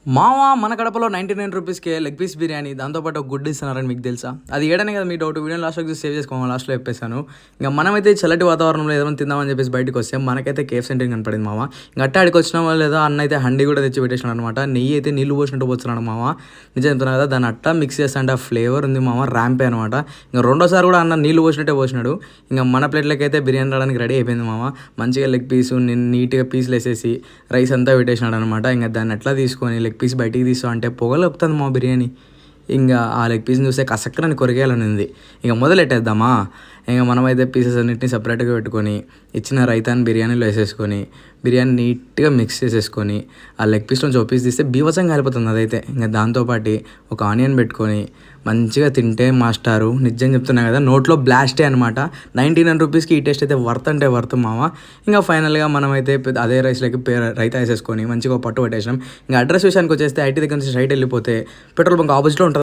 మావా మన కడపలో 99 రూపీస్కే లెగ్ పీస్ బిర్యానీ దాంతోపాటు ఒక గుడ్ ఇస్తున్నారని మీకు తెలుసా? అది ఏడనే కదా మీ డౌట్. వీడియో లాస్ట్లో చూసి సేవ్ చేసుకోవాలి, లాస్ట్లో చెప్పేశాను. ఇంకా మనమైతే చల్లటి వాతావరణంలో ఏదైనా తిందామని చెప్పేసి బయటకు వస్తే మనకైతే కేఫ్ సెంటర్ కనపడింది మావా. ఇంకా అట్ట ఆడికి వచ్చిన వాళ్ళు లేదా అన్న అయితే హండీ కూడా తెచ్చి పెట్టేసాడు అనమాట. నెయ్యి అయితే నీళ్ళు పోసినట్టు పోతున్నాడు మావా. నిజం చెప్తున్నా కదా, దాన్ని అట్ట మిక్స్ చేస్తా అంటే ఆ ఫ్లేవర్ ఉంది మావా, ర్యాంపే అనమాట. ఇంకా రెండోసారి కూడా అన్న నీళ్ళు పోసినట్టే పోసినాడు. ఇంకా మన ప్లేట్లకి అయితే బిర్యానీ రావడానికి రెడీ అయిపోయింది మావా. మంచిగా లెగ్ పీసు నీట్గా పీసులు వేసేసి రైస్ అంతా పెట్టేసినాడు అనమాట. ఇంకా దాన్ని ఎట్లా తీసుకొని లెగ్ పీస్ బయటికి తీస్తాం అంటే పొగలు వస్తుంది మా బిర్యానీ. ఇంకా ఆ లెగ్ పీస్ని చూస్తే కసక్కరని కొరికేయాలని ఉంది. ఇంకా మొదలెట్టేద్దామా? ఇంకా మనమైతే పీసెస్ అన్నింటినీ సపరేట్గా పెట్టుకొని ఇచ్చిన రైతాన్ని బిర్యానీలో వేసేసుకొని బిర్యానీ నీట్గా మిక్స్ చేసేసుకొని ఆ లెగ్ పీస్ నుంచి ఒక పీస్ తీస్తే బీభత్సంగా కాలిపోతుంది అదైతే. ఇంకా దాంతోపాటు ఒక ఆనియన్ పెట్టుకొని మంచిగా తింటే మాస్టారు, నిజం చెప్తున్నా కదా, నోట్లో బ్లాస్టే అనమాట. 99 రూపీస్కి ఈ టేస్ట్ అయితే వర్త్ అంటే వర్త్ మామ. ఇంకా ఫైనల్గా మనమైతే అదే రైస్లోకి రైతా వేసేసుకొని మంచిగా పట్టు పెట్టేసినాం. ఇంకా అడ్రస్ విషయానికి వచ్చేస్తే ఐటీ దగ్గర నుంచి స్ట్రైట్ వెళ్ళిపోతే పెట్రోల్ బంక్ ఆపోజిట్లో ఉంటుంది.